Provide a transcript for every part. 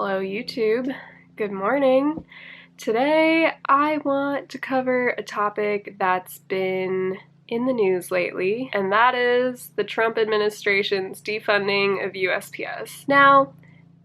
Hello YouTube, good morning. Today I want to cover a topic that's been in the news lately, and that is the Trump administration's defunding of USPS. Now,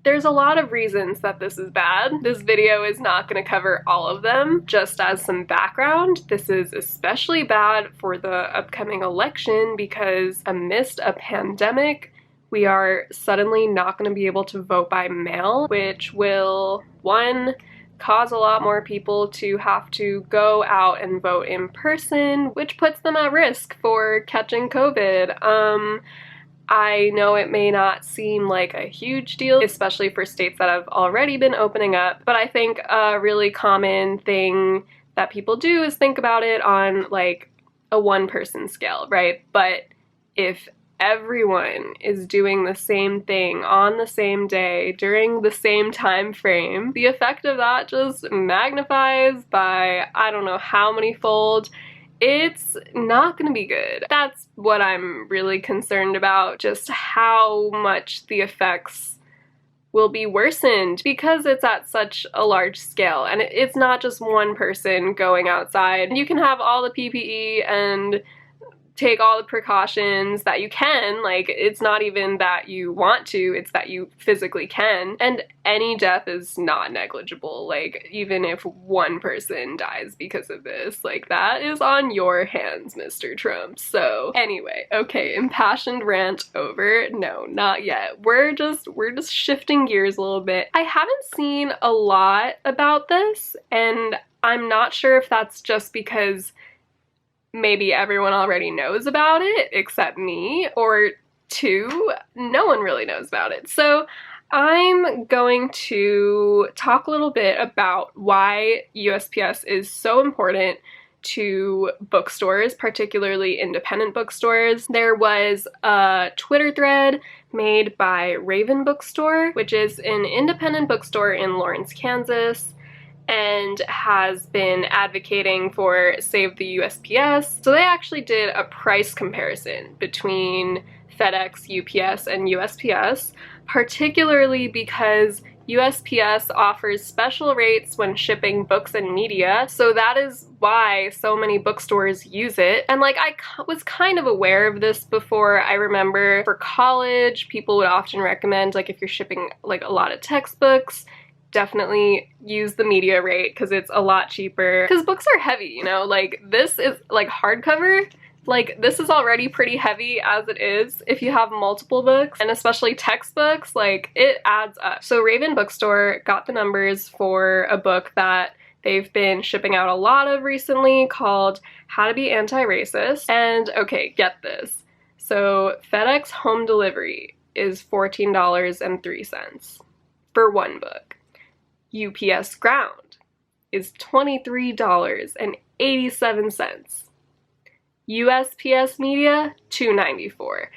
there's a lot of reasons that this is bad. This video is not going to cover all of them. Just as some background, this is especially bad for the upcoming election because amidst a pandemic, we are suddenly not going to be able to vote by mail, which will, one, cause a lot more people to have to go out and vote in person, which puts them at risk for catching COVID. I know it may not seem like a huge deal, especially for states that have already been opening up, but I think a really common thing that people do is think about it on like a one-person scale, right? But if everyone is doing the same thing on the same day during the same time frame, the effect of that just magnifies by I don't know how many fold. It's not gonna be good. That's what I'm really concerned about, just how much the effects will be worsened because it's at such a large scale and it's not just one person going outside. You can have all the PPE and take all the precautions that you can, like it's not even that you want to, it's that you physically can, and any death is not negligible. Like even if one person dies because of this, like that is on your hands, Mr. Trump. So anyway, okay, impassioned rant over. No, not yet. We're just shifting gears a little bit. I haven't seen a lot about this, and I'm not sure if that's just because maybe everyone already knows about it except me, or two, no one really knows about it. So I'm going to talk a little bit about why USPS is so important to bookstores, particularly independent bookstores. There was a Twitter thread made by Raven Bookstore, which is an independent bookstore in Lawrence, Kansas, and has been advocating for Save the USPS. So they actually did a price comparison between FedEx, UPS, and USPS, particularly because USPS offers special rates when shipping books and media, so that is why so many bookstores use it. And like I was kind of aware of this before. I remember for college, people would often recommend, like if you're shipping like a lot of textbooks, definitely use the media rate because it's a lot cheaper. Because books are heavy, you know? Like this is like hardcover. Like this is already pretty heavy as it is. If you have multiple books, and especially textbooks, like it adds up. So Raven Bookstore got the numbers for a book that they've been shipping out a lot of recently called How to Be Anti-Racist. And okay, get this. So FedEx home delivery is $14.03 for one book. UPS ground is $23.87. USPS media, $2.94.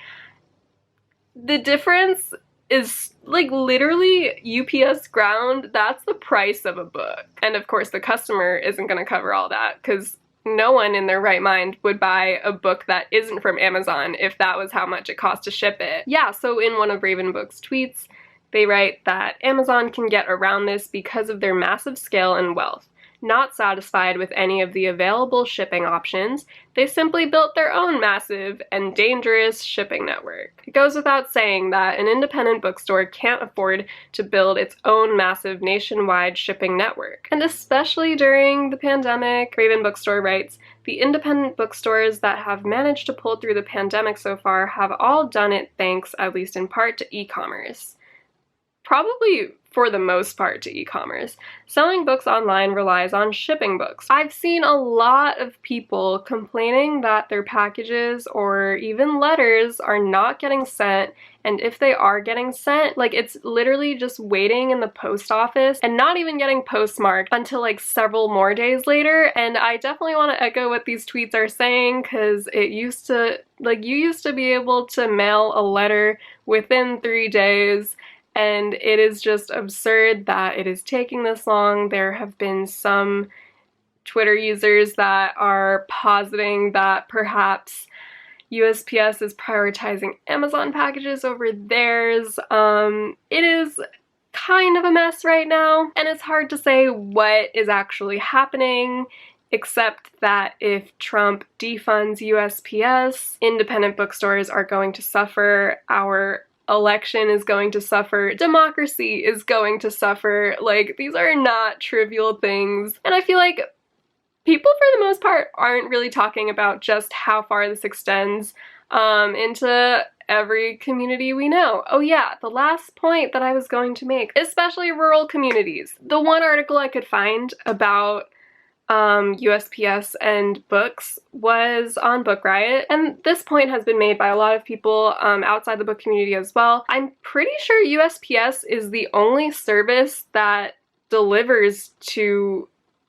The difference is like literally UPS ground, that's the price of a book. And of course the customer isn't going to cover all that because no one in their right mind would buy a book that isn't from Amazon if that was how much it cost to ship it. Yeah, so in one of Raven Book's tweets, they write that Amazon can get around this because of their massive scale and wealth. Not satisfied with any of the available shipping options, they simply built their own massive and dangerous shipping network. It goes without saying that an independent bookstore can't afford to build its own massive nationwide shipping network. And especially during the pandemic, Raven Bookstore writes, the independent bookstores that have managed to pull through the pandemic so far have all done it thanks, at least in part, to e-commerce. Probably for the most part to e-commerce. Selling books online relies on shipping books. I've seen a lot of people complaining that their packages or even letters are not getting sent, and if they are getting sent, like it's literally just waiting in the post office and not even getting postmarked until like several more days later. And I definitely want to echo what these tweets are saying because it used to, like you used to be able to mail a letter within 3 days. And it is just absurd that it is taking this long. There have been some Twitter users that are positing that perhaps USPS is prioritizing Amazon packages over theirs. It is kind of a mess right now, and it's hard to say what is actually happening, except that if Trump defunds USPS, independent bookstores are going to suffer, our election is going to suffer, democracy is going to suffer. Like, these are not trivial things, and I feel like people for the most part aren't really talking about just how far this extends into every community we know. Oh yeah, the last point that I was going to make, especially rural communities. The one article I could find about USPS and books was on Bookriot, and this point has been made by a lot of people outside the book community as well. I'm pretty sure USPS is the only service that delivers to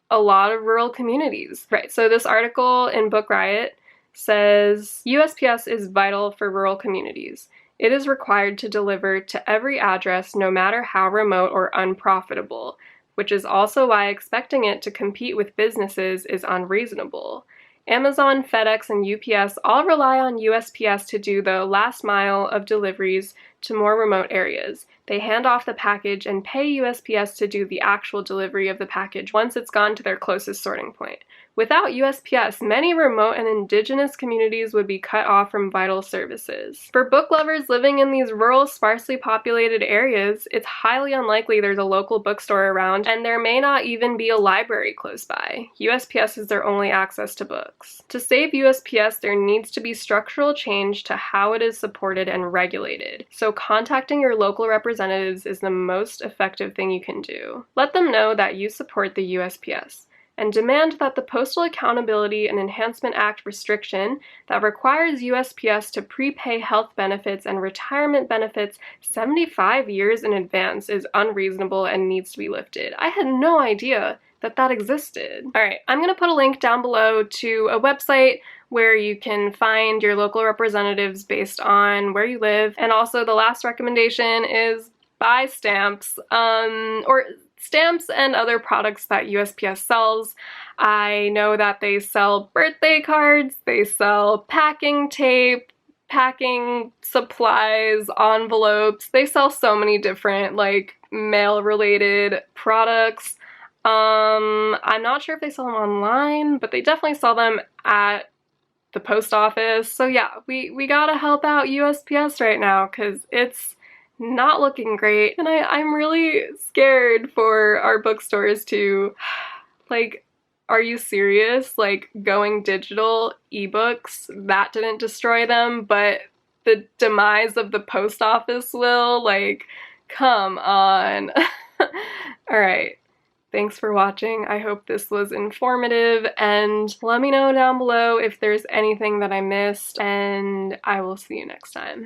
a lot of rural communities. Right, so this article in Bookriot says, USPS is vital for rural communities. It is required to deliver to every address no matter how remote or unprofitable, which is also why expecting it to compete with businesses is unreasonable. Amazon, FedEx, and UPS all rely on USPS to do the last mile of deliveries to more remote areas. They hand off the package and pay USPS to do the actual delivery of the package once it's gone to their closest sorting point. Without USPS, many remote and indigenous communities would be cut off from vital services. For book lovers living in these rural, sparsely populated areas, it's highly unlikely there's a local bookstore around, and there may not even be a library close by. USPS is their only access to books. To save USPS, there needs to be structural change to how it is supported and regulated. So contacting your local representatives is the most effective thing you can do. Let them know that you support the USPS, and demand that the Postal Accountability and Enhancement Act restriction that requires USPS to prepay health benefits and retirement benefits 75 years in advance is unreasonable and needs to be lifted. I had no idea that that existed. Alright, I'm going to put a link down below to a website where you can find your local representatives based on where you live, and also the last recommendation is buy stamps, or stamps and other products that USPS sells. I know that they sell birthday cards, they sell packing tape, packing supplies, envelopes. They sell so many different, like, mail-related products. I'm not sure if they sell them online, but they definitely sell them at the post office. So yeah, we gotta help out USPS right now, because it's not looking great, and I'm really scared for our bookstores to, like, are you serious? Like, going digital, ebooks, that didn't destroy them, but the demise of the post office will? Like, come on. Alright, thanks for watching. I hope this was informative, and let me know down below if there's anything that I missed, and I will see you next time.